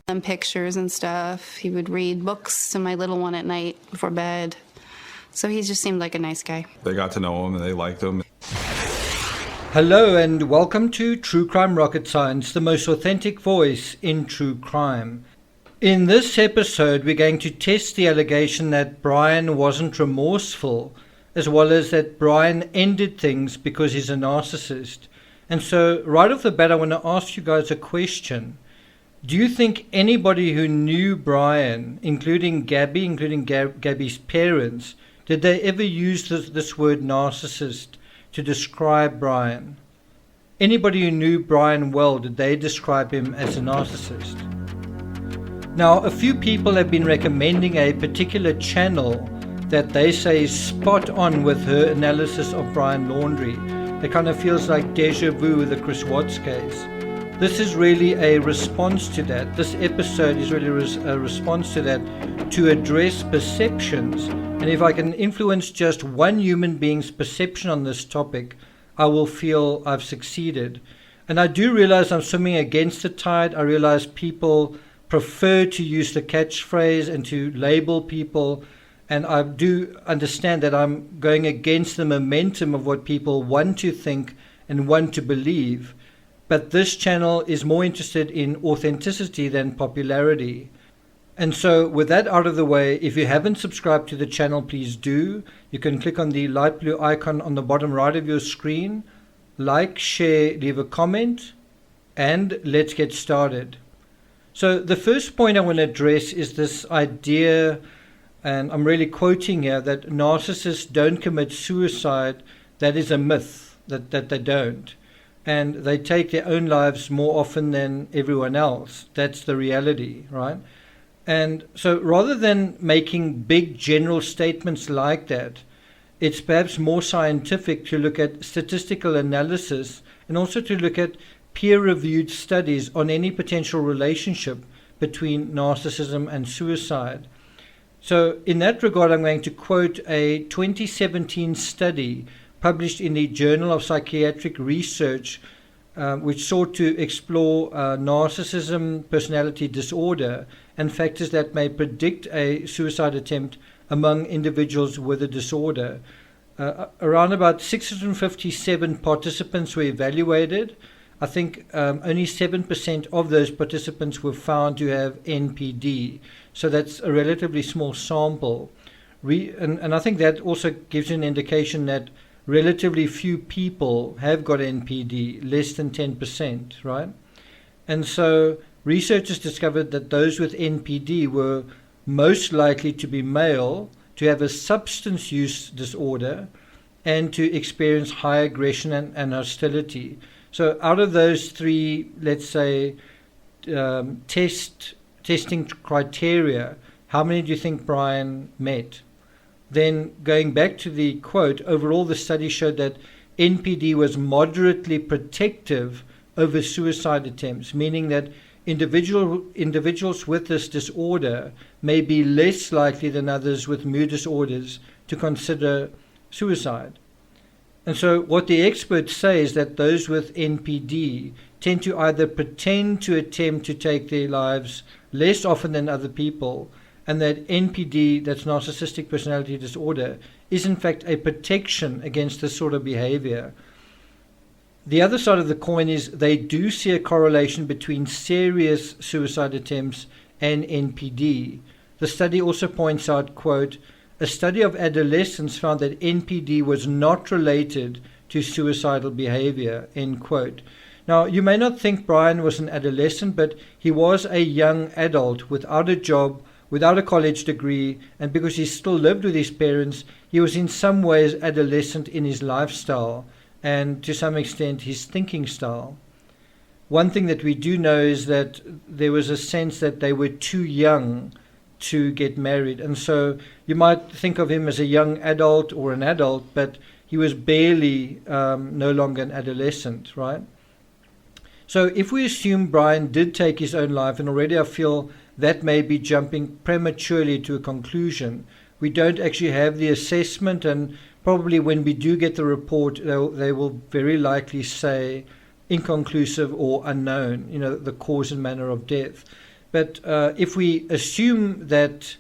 And pictures and stuff. He would read books to my little one at night before bed. So he just seemed like a nice guy. They got to know him and they liked him. Hello and welcome to True Crime Rocket Science, the most authentic voice in true crime. In this episode, we're going to test the allegation that Brian wasn't remorseful, as well as that Brian ended things because he's a narcissist. And so, right off the bat, I want to ask you guys a question. Do you think anybody who knew Brian, including Gabby, Gabby's parents, did they ever use this word narcissist to describe Brian? Anybody who knew Brian well, did they describe him as a narcissist? Now, a few people have been recommending a particular channel that they say is spot on with her analysis of Brian Laundrie. It kind of feels like deja vu with the Chris Watts case. This is really a response to that. This episode is really a response to that, to address perceptions. And if I can influence just one human being's perception on this topic, I will feel I've succeeded. And I do realize I'm swimming against the tide. I realize people prefer to use the catchphrase and to label people. And I do understand that I'm going against the momentum of what people want to think and want to believe. But this channel is more interested in authenticity than popularity. And so with that out of the way, if you haven't subscribed to the channel, please do. You can click on the light blue icon on the bottom right of your screen. Like, share, leave a comment, and let's get started. So the first point I want to address is this idea, and I'm really quoting here, that narcissists don't commit suicide. That is a myth, that they don't. And they take their own lives more often than everyone else. That's the reality, right? And so rather than making big general statements like that, it's perhaps more scientific to look at statistical analysis and also to look at peer-reviewed studies on any potential relationship between narcissism and suicide. So in that regard, I'm going to quote a 2017 study published in the Journal of Psychiatric Research, which sought to explore narcissism personality disorder and factors that may predict a suicide attempt among individuals with the disorder. Around about 657 participants were evaluated. I think only 7% of those participants were found to have NPD. So that's a relatively small sample. And I think that also gives you an indication that relatively few people have got NPD, less than 10%, right? And so researchers discovered that those with NPD were most likely to be male, to have a substance use disorder, and to experience high aggression and hostility. So out of those three, let's say, testing criteria, how many do you think Brian met? Then going back to the quote, overall the study showed that NPD was moderately protective over suicide attempts, meaning that individuals with this disorder may be less likely than others with mood disorders to consider suicide. And so what the experts say is that those with NPD tend to either pretend to attempt to take their lives less often than other people, and that NPD, that's narcissistic personality disorder, is in fact a protection against this sort of behavior. The other side of the coin is they do see a correlation between serious suicide attempts and NPD. The study also points out, quote, a study of adolescents found that NPD was not related to suicidal behavior, end quote. Now, you may not think Brian was an adolescent, but he was a young adult without a job, without a college degree, and because he still lived with his parents, he was in some ways adolescent in his lifestyle and to some extent his thinking style. One thing that we do know is that there was a sense that they were too young to get married, and so you might think of him as a young adult or an adult, but he was barely no longer an adolescent, right? So if we assume Brian did take his own life, and already I feel that may be jumping prematurely to a conclusion. We don't actually have the assessment, and probably when we do get the report, they will very likely say inconclusive or unknown, the cause and manner of death. But if we assume that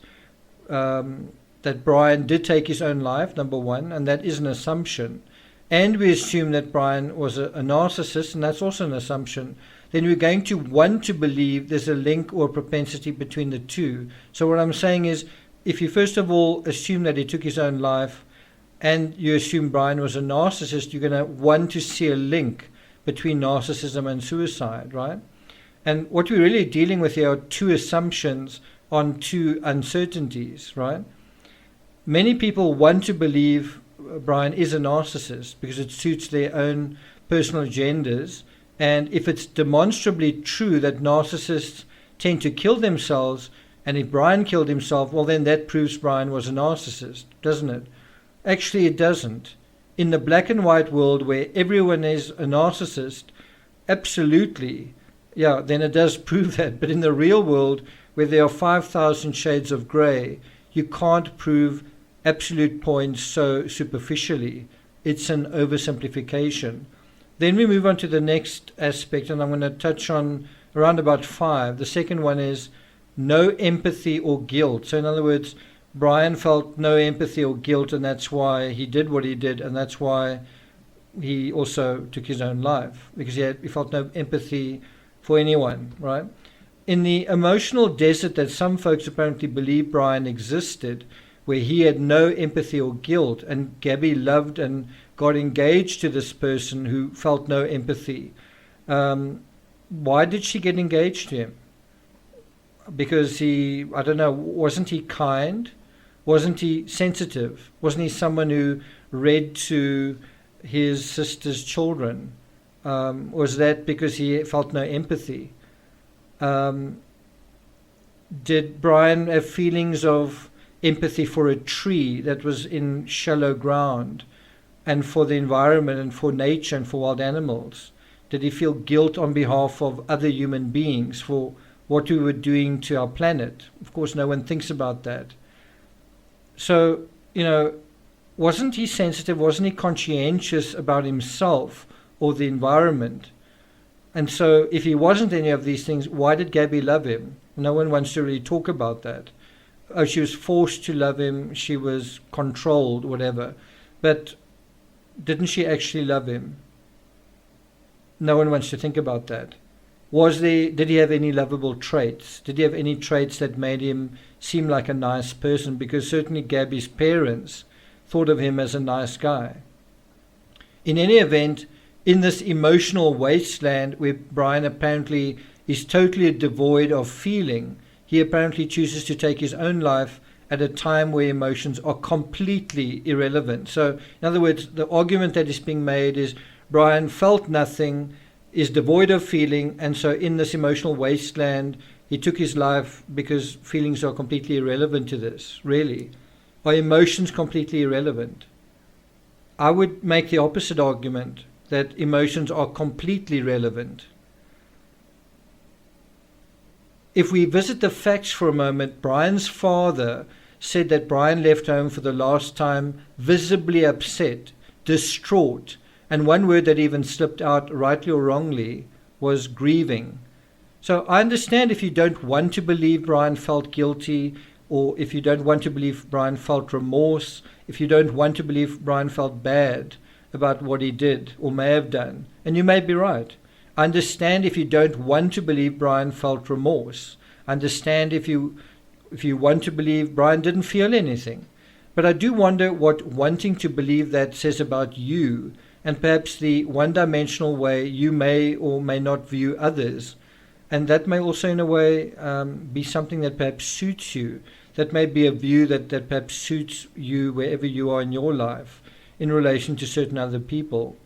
that Brian did take his own life, number one, and that is an assumption, and we assume that Brian was a narcissist, and that's also an assumption, then we're going to want to believe there's a link or propensity between the two. So what I'm saying is, if you first of all assume that he took his own life, and you assume Brian was a narcissist, you're going to want to see a link between narcissism and suicide, right? And what we're really dealing with here are two assumptions on two uncertainties, right? Many people want to believe Brian is a narcissist because it suits their own personal agendas. And if it's demonstrably true that narcissists tend to kill themselves, and if Brian killed himself, well, then that proves Brian was a narcissist, doesn't it? Actually, it doesn't. In the black and white world where everyone is a narcissist, absolutely, yeah, then it does prove that. But in the real world, where there are 5,000 shades of grey, you can't prove absolute points so superficially. It's an oversimplification. Then we move on to the next aspect, and I'm going to touch on around about 5. The second one is no empathy or guilt. So in other words, Brian felt no empathy or guilt, and that's why he did what he did, and that's why he also took his own life, because he felt no empathy for anyone, right? In the emotional desert that some folks apparently believe Brian existed, where he had no empathy or guilt, and Gabby loved and got engaged to this person who felt no empathy. Why did she get engaged to him? Because he, I don't know, wasn't he kind? Wasn't he sensitive? Wasn't he someone who read to his sister's children? Was that because he felt no empathy? Did Brian have feelings of empathy for a tree that was in shallow ground, and for the environment and for nature and for wild animals? Did he feel guilt on behalf of other human beings for what we were doing to our planet? Of course, no one thinks about that. So, wasn't he sensitive? Wasn't he conscientious about himself or the environment? And so if he wasn't any of these things, why did Gabby love him? No one wants to really talk about that. Oh, she was forced to love him. She was controlled, whatever. But didn't she actually love him? No one wants to think about that. Did he have any lovable traits? Did he have any traits that made him seem like a nice person? Because certainly Gabby's parents thought of him as a nice guy. In any event, in this emotional wasteland where Brian apparently is totally devoid of feeling, he apparently chooses to take his own life at a time where emotions are completely irrelevant. So, in other words, the argument that is being made is Brian felt nothing, is devoid of feeling, and so in this emotional wasteland, he took his life because feelings are completely irrelevant to this. Really? Are emotions completely irrelevant? I would make the opposite argument, that emotions are completely relevant. If we visit the facts for a moment, Brian's father said that Brian left home for the last time visibly upset, distraught, and one word that even slipped out, rightly or wrongly, was grieving. So I understand if you don't want to believe Brian felt guilty, or if you don't want to believe Brian felt remorse, if you don't want to believe Brian felt bad about what he did or may have done, and you may be right. I understand if you don't want to believe Brian felt remorse. I understand if you want to believe Brian didn't feel anything. But I do wonder what wanting to believe that says about you, and perhaps the one-dimensional way you may or may not view others. And that may also, in a way, be something that perhaps suits you. That may be a view that perhaps suits you wherever you are in your life in relation to certain other people.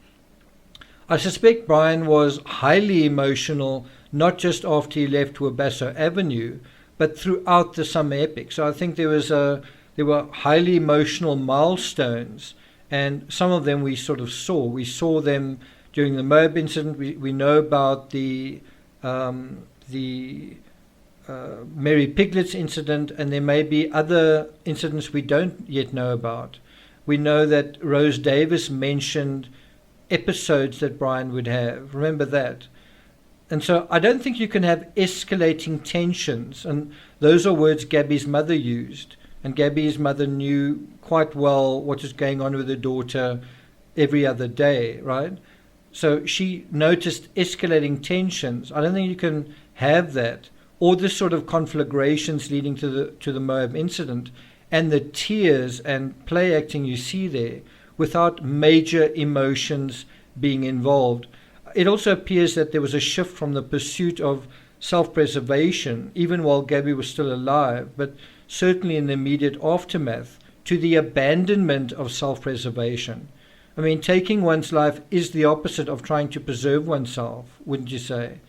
I suspect Brian was highly emotional, not just after he left Wabasso Avenue, but throughout the summer epic. So I think there were highly emotional milestones, and some of them we sort of saw. We saw them during the Moab incident. We know about the Mary Piglets incident, and there may be other incidents we don't yet know about. We know that Rose Davis mentioned episodes that Brian would have. Remember that. And so I don't think you can have escalating tensions. And those are words Gabby's mother used. And Gabby's mother knew quite well what was going on with her daughter every other day, right? So she noticed escalating tensions. I don't think you can have that, or this sort of conflagrations leading to the Moab incident, and the tears and play acting you see there, without major emotions being involved. It also appears that there was a shift from the pursuit of self-preservation, even while Gabby was still alive, but certainly in the immediate aftermath, to the abandonment of self-preservation. I mean, taking one's life is the opposite of trying to preserve oneself, wouldn't you say?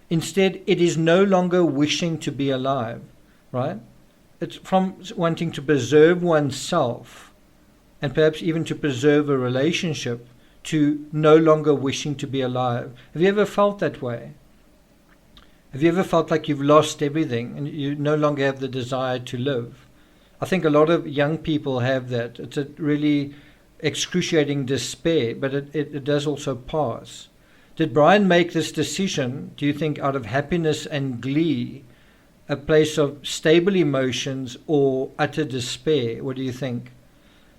Instead, it is no longer wishing to be alive, right? It's from wanting to preserve oneself, and perhaps even to preserve a relationship, to no longer wishing to be alive. Have you ever felt that way? Have you ever felt like you've lost everything and you no longer have the desire to live? I think a lot of young people have that. It's a really excruciating despair, but it does also pass. Did Brian make this decision, do you think, out of happiness and glee, a place of stable emotions, or utter despair? What do you think?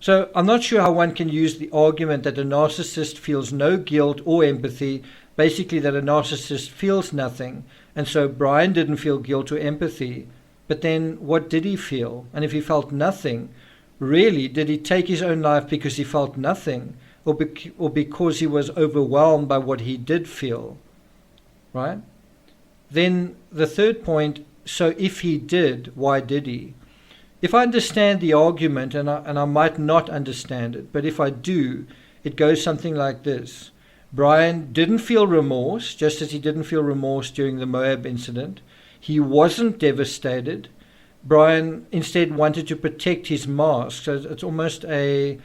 So I'm not sure how one can use the argument that a narcissist feels no guilt or empathy, basically that a narcissist feels nothing, and so Brian didn't feel guilt or empathy. But then what did he feel? And if he felt nothing, really, did he take his own life because he felt nothing, or because he was overwhelmed by what he did feel? Right? Then the third point, so if he did, why did he? If I understand the argument, and I might not understand it, but if I do, it goes something like this. Brian didn't feel remorse, just as he didn't feel remorse during the Moab incident. He wasn't devastated. Brian instead wanted to protect his mask. So it's almost a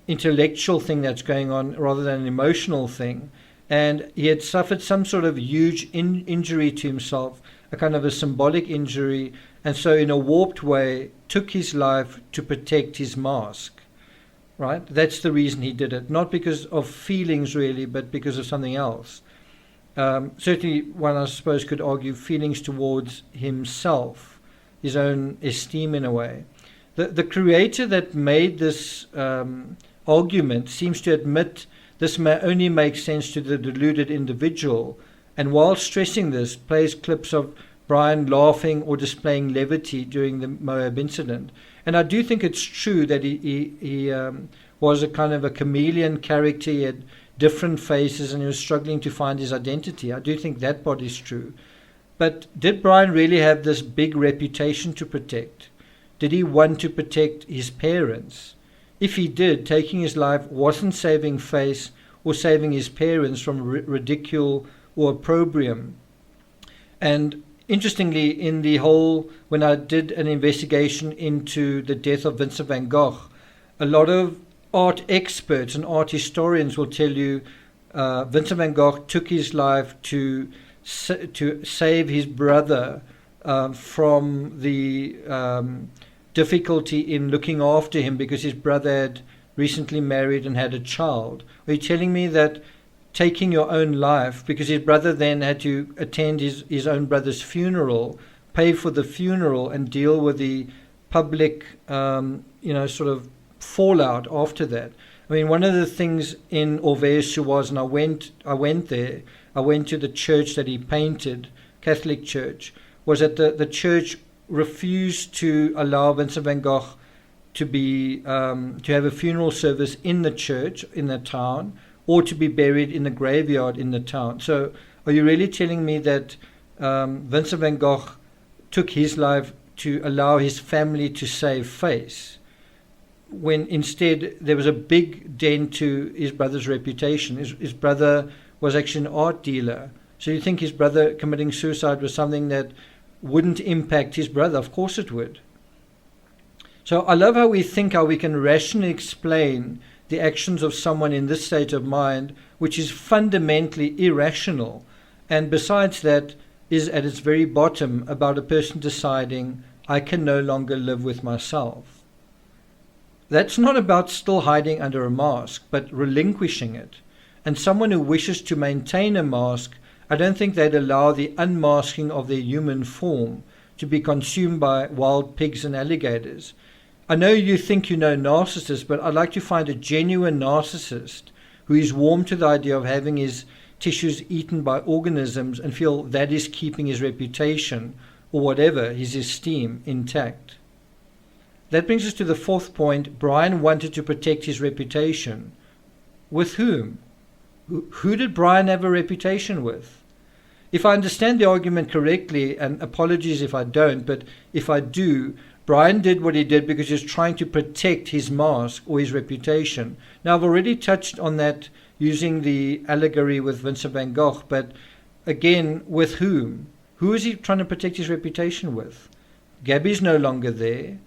intellectual thing that's going on rather than an emotional thing. And he had suffered some sort of huge injury to himself, a kind of a symbolic injury, and so in a warped way took his life to protect his mask. Right? That's the reason he did it. Not because of feelings really, but because of something else. Certainly one, I suppose, could argue feelings towards himself, his own esteem in a way. The creator that made this argument seems to admit this may only make sense to the deluded individual, and while stressing this, plays clips of Brian laughing or displaying levity during the Moab incident. And I do think it's true that he was a kind of a chameleon character. He had different faces and he was struggling to find his identity. I do think that part is true. But did Brian really have this big reputation to protect? Did he want to protect his parents? If he did, taking his life wasn't saving face or saving his parents from ridicule or opprobrium. And interestingly, in the whole, when I did an investigation into the death of Vincent van Gogh, a lot of art experts and art historians will tell you Vincent van Gogh took his life to save his brother from the difficulty in looking after him because his brother had recently married and had a child. Are you telling me that taking your own life, because his brother then had to attend his own brother's funeral, pay for the funeral and deal with the public, sort of fallout after that? I mean, one of the things in Orvers and I went there, I went to the church that he painted, Catholic church, was that the church refused to allow Vincent van Gogh to have a funeral service in the church, in the town, or to be buried in the graveyard in the town. So are you really telling me that Vincent van Gogh took his life to allow his family to save face, when instead there was a big dent to his brother's reputation? His brother was actually an art dealer. So you think his brother committing suicide was something that wouldn't impact his brother? Of course it would. So I love how we can rationally explain the actions of someone in this state of mind, which is fundamentally irrational, and besides that is at its very bottom about a person deciding, I can no longer live with myself. That's not about still hiding under a mask, but relinquishing it. And someone who wishes to maintain a mask I don't think they'd allow the unmasking of their human form to be consumed by wild pigs and alligators. I know you think you know narcissists, but I'd like to find a genuine narcissist who is warm to the idea of having his tissues eaten by organisms and feel that is keeping his reputation or whatever, his esteem, intact. That brings us to the fourth point. Brian wanted to protect his reputation. With whom? Who did Brian have a reputation with? If I understand the argument correctly, and apologies if I don't, but if I do, Brian did what he did because he was trying to protect his mask or his reputation. Now, I've already touched on that using the allegory with Vincent van Gogh, but again, with whom? Who is he trying to protect his reputation with? Gabby's no longer there.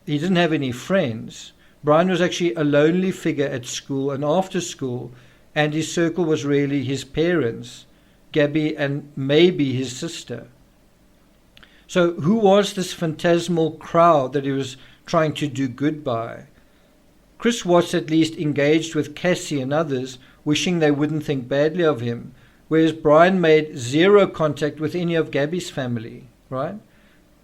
He didn't have any friends. Brian was actually a lonely figure at school and after school, and his circle was really his parents, Gabby and maybe his sister. So who was this phantasmal crowd that he was trying to do good by? Chris Watts at least engaged with Cassie and others, wishing they wouldn't think badly of him, whereas Brian made zero contact with any of Gabby's family, right?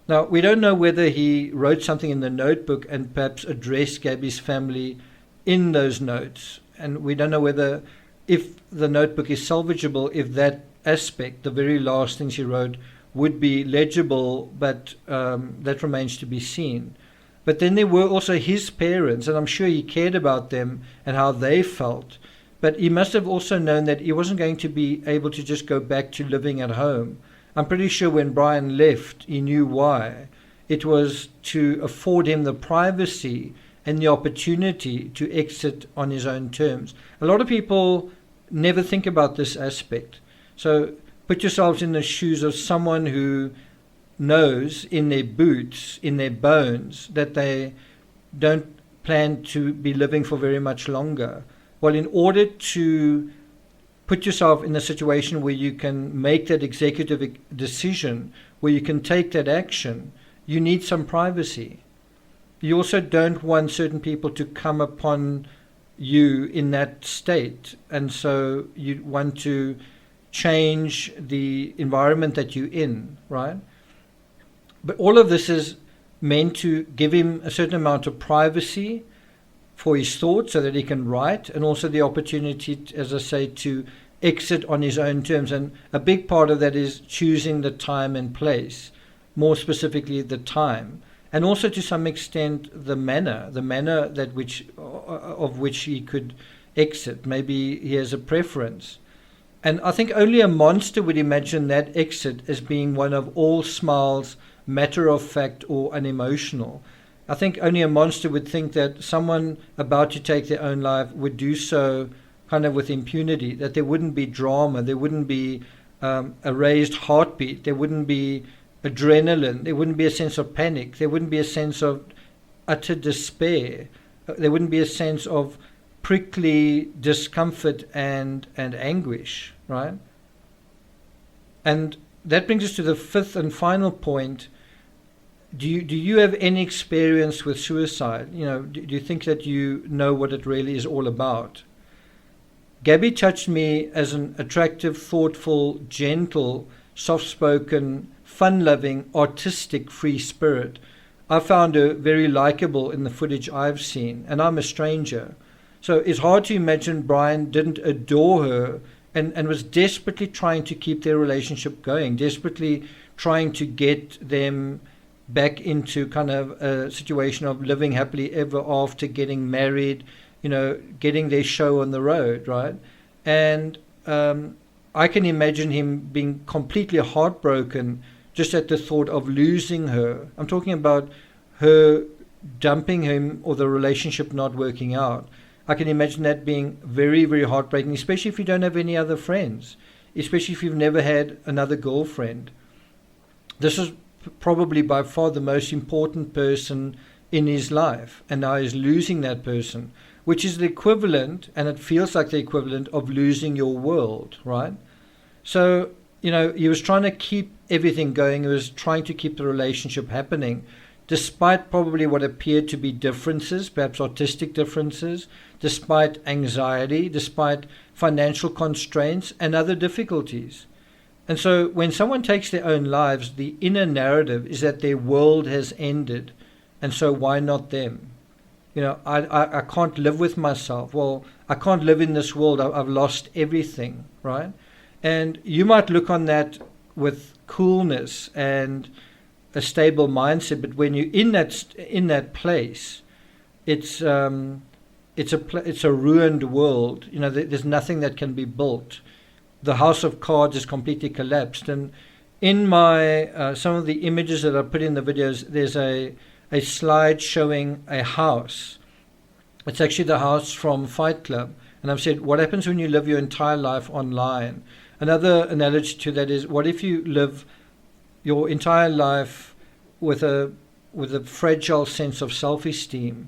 Now, we don't know whether he wrote something in the notebook and perhaps addressed Gabby's family in those notes. And we don't know whether, if the notebook is salvageable, if that aspect, the very last things he wrote, would be legible, but that remains to be seen. But then there were also his parents, and I'm sure he cared about them and how they felt. But he must have also known that he wasn't going to be able to just go back to living at home. I'm pretty sure when Brian left, he knew why. It was to afford him the privacy and the opportunity to exit on his own terms. A lot of people never think about this aspect. So put yourselves in the shoes of someone who knows in their boots, in their bones, that they don't plan to be living for very much longer. Well, in order to put yourself in a situation where you can make that executive decision, where you can take that action, you need some privacy. You also don't want certain people to come upon you in that state. And so you want to change the environment that you're in, right? But all of this is meant to give him a certain amount of privacy for his thoughts so that he can write, and also the opportunity, as I say, to exit on his own terms. And a big part of that is choosing the time and place, more specifically the time, and also to some extent the manner that of which he could exit. Maybe he has a preference. And I think only a monster would imagine that exit as being one of all smiles, matter of fact, or unemotional. I think only a monster would think that someone about to take their own life would do so kind of with impunity, that there wouldn't be drama, there wouldn't be a raised heartbeat, there wouldn't be adrenaline, there wouldn't be a sense of panic, there wouldn't be a sense of utter despair, there wouldn't be a sense of prickly discomfort and anguish, right? And that brings us to the fifth and final point. Do you have any experience with suicide? Do you think that you know what it really is all about? Gabby touched me as an attractive, thoughtful, gentle, soft-spoken, fun-loving, artistic, free spirit. I found her very likable in the footage I've seen, and I'm a stranger. So it's hard to imagine Brian didn't adore her and was desperately trying to keep their relationship going, desperately trying to get them back into kind of a situation of living happily ever after, getting married, getting their show on the road, right? And I can imagine him being completely heartbroken just at the thought of losing her. I'm talking about her dumping him or the relationship not working out. I can imagine that being very, very heartbreaking, especially if you don't have any other friends, especially if you've never had another girlfriend. This is probably by far the most important person in his life, and now he's losing that person, which is the equivalent, and it feels like the equivalent, of losing your world, right? So, he was trying to keep everything going. He was trying to keep the relationship happening, despite probably what appeared to be differences, perhaps artistic differences, despite anxiety, despite financial constraints and other difficulties. And so when someone takes their own lives, the inner narrative is that their world has ended. And so why not them? I can't live with myself. Well, I can't live in this world. I've lost everything, right? And you might look on that with coolness and a stable mindset, but when you're in that place, it's a ruined world. There's nothing that can be built. The house of cards is completely collapsed. And in my some of the images that I put in the videos, there's a slide showing a house. It's actually the house from Fight Club. And I've said, what happens when you live your entire life online? Another analogy to that is, what if you live your entire life with a fragile sense of self-esteem,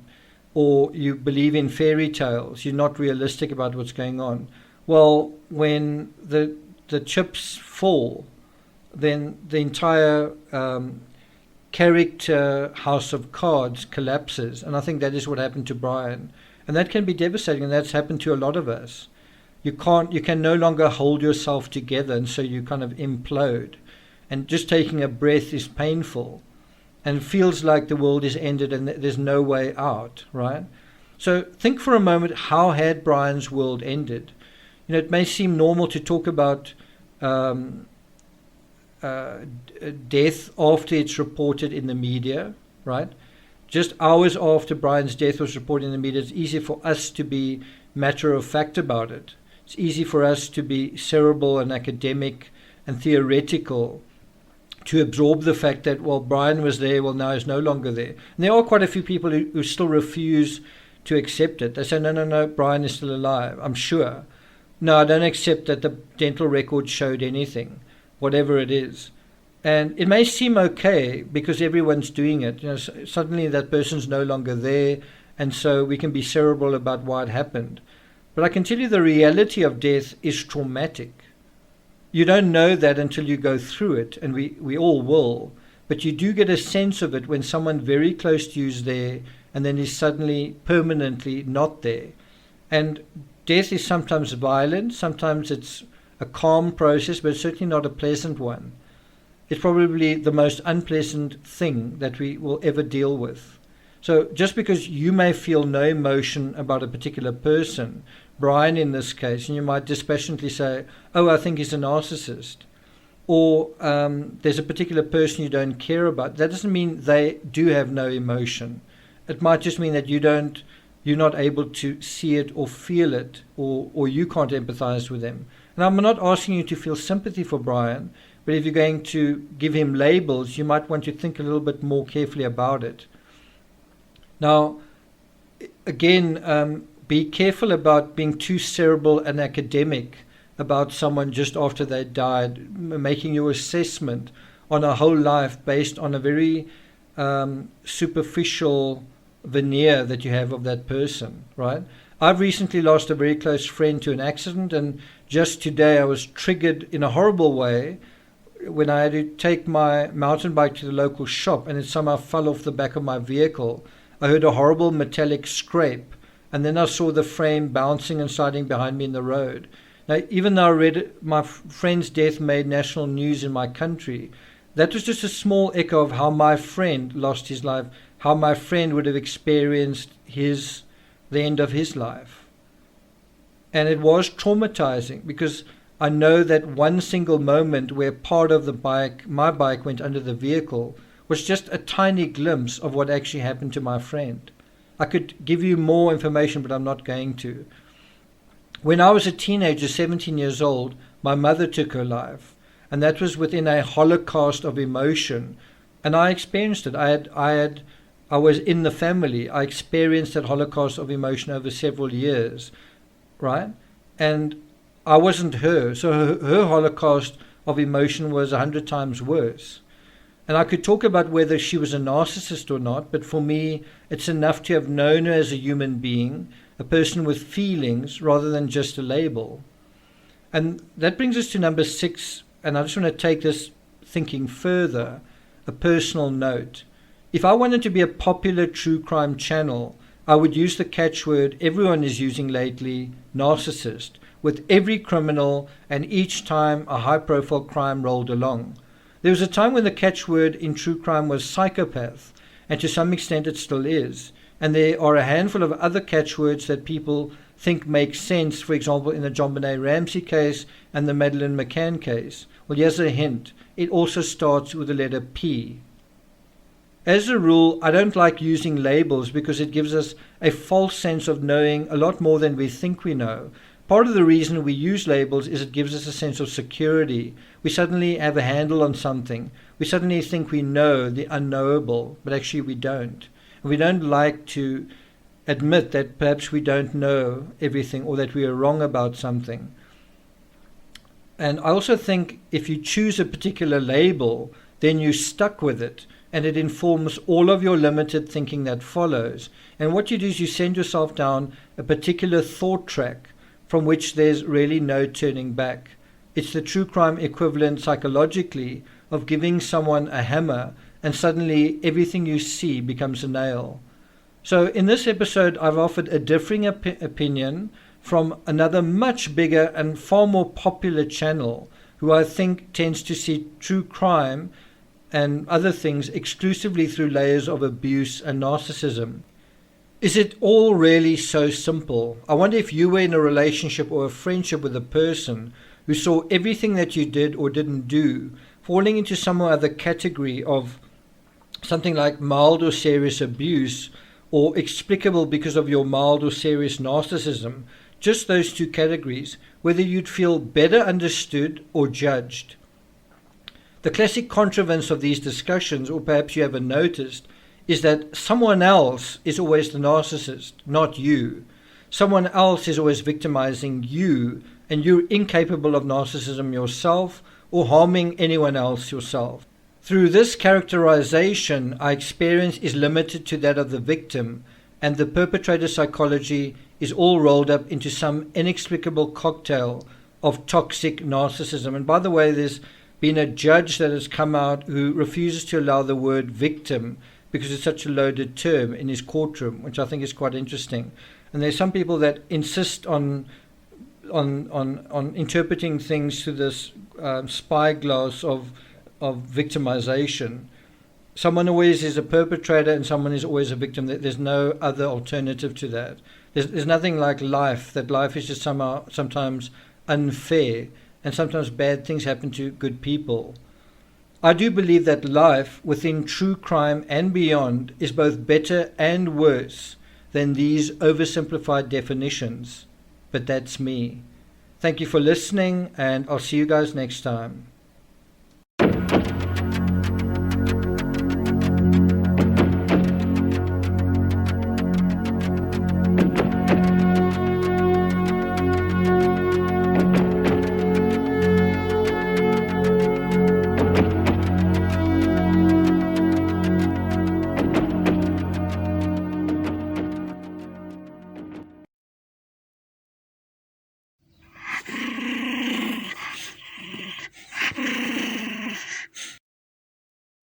or you believe in fairy tales, you're not realistic about what's going on? Well, when the chips fall, then the entire character house of cards collapses. And I think that is what happened to Brian. And that can be devastating, and that's happened to a lot of us. You can no longer hold yourself together, and so you kind of implode. And just taking a breath is painful, and it feels like the world is ended and there's no way out, right? So think for a moment, how had Brian's world ended? It may seem normal to talk about death after it's reported in the media, right? Just hours after Brian's death was reported in the media, it's easy for us to be matter of fact about it. It's easy for us to be cerebral and academic and theoretical, to absorb the fact that, well, Brian was there, well, now he's no longer there. And there are quite a few people who still refuse to accept it. They say, no, Brian is still alive, I'm sure. No, I don't accept that the dental record showed anything, whatever it is. And it may seem okay because everyone's doing it. Suddenly that person's no longer there, and so we can be cerebral about why it happened. But I can tell you the reality of death is traumatic. You don't know that until you go through it, and we all will. But you do get a sense of it when someone very close to you is there and then is suddenly permanently not there. And death is sometimes violent, sometimes it's a calm process, but certainly not a pleasant one. It's probably the most unpleasant thing that we will ever deal with. So just because you may feel no emotion about a particular person, Brian in this case, and you might dispassionately say, oh, I think he's a narcissist, or there's a particular person you don't care about, that doesn't mean they do have no emotion. It might just mean that you're not able to see it or feel it, or you can't empathize with them. And I'm not asking you to feel sympathy for Brian, but if you're going to give him labels, you might want to think a little bit more carefully about it. Now, again, be careful about being too cerebral and academic about someone just after they died, making your assessment on a whole life based on a very superficial veneer that you have of that person, right? I've recently lost a very close friend to an accident, and just today I was triggered in a horrible way when I had to take my mountain bike to the local shop, and it somehow fell off the back of my vehicle. I heard a horrible metallic scrape, and then I saw the frame bouncing and sliding behind me in the road. Now, even though I read my friend's death made national news in my country, that was just a small echo of how my friend lost his life, how my friend would have experienced the end of his life. And it was traumatizing because I know that one single moment where part of my bike went under the vehicle, was just a tiny glimpse of what actually happened to my friend. I could give you more information, but I'm not going to. When I was a teenager, 17 years old, my mother took her life, and that was within a holocaust of emotion, and I experienced it. I was in the family. I experienced that holocaust of emotion over several years, right? And I wasn't her, so her holocaust of emotion was 100 times worse. And I could talk about whether she was a narcissist or not, but for me, it's enough to have known her as a human being, a person with feelings, rather than just a label. And that brings us to number 6, and I just want to take this thinking further, a personal note. If I wanted to be a popular true crime channel, I would use the catchword everyone is using lately, narcissist, with every criminal and each time a high-profile crime rolled along. There was a time when the catchword in true crime was psychopath, and to some extent it still is. And there are a handful of other catchwords that people think make sense, for example, in the John Benet Ramsey case and the Madeleine McCann case. Well, here's a hint. It also starts with the letter P. As a rule, I don't like using labels because it gives us a false sense of knowing a lot more than we think we know. Part of the reason we use labels is it gives us a sense of security. We suddenly have a handle on something. We suddenly think we know the unknowable, but actually we don't. And we don't like to admit that perhaps we don't know everything or that we are wrong about something. And I also think if you choose a particular label, then you're stuck with it, and it informs all of your limited thinking that follows. And what you do is you send yourself down a particular thought track from which there's really no turning back. It's the true crime equivalent psychologically of giving someone a hammer and suddenly everything you see becomes a nail. So in this episode, I've offered a differing opinion from another much bigger and far more popular channel who I think tends to see true crime and other things exclusively through layers of abuse and narcissism. Is it all really so simple? I wonder if you were in a relationship or a friendship with a person who saw everything that you did or didn't do falling into some other category of something like mild or serious abuse, or explicable because of your mild or serious narcissism, just those two categories, whether you'd feel better understood or judged. The classic contrivance of these discussions, or perhaps you haven't noticed, is that someone else is always the narcissist, not you. Someone else is always victimizing you, and you're incapable of narcissism yourself or harming anyone else yourself. Through this characterization, our experience is limited to that of the victim, and the perpetrator's psychology is all rolled up into some inexplicable cocktail of toxic narcissism. And by the way, there's been a judge that has come out who refuses to allow the word victim because it's such a loaded term in his courtroom, which I think is quite interesting. And there's some people that insist on interpreting things through this spyglass of victimization. Someone always is a perpetrator and someone is always a victim. There's no other alternative to that. There's nothing like life, that life is just sometimes unfair, and sometimes bad things happen to good people. I do believe that life within true crime and beyond is both better and worse than these oversimplified definitions. But that's me. Thank you for listening, and I'll see you guys next time.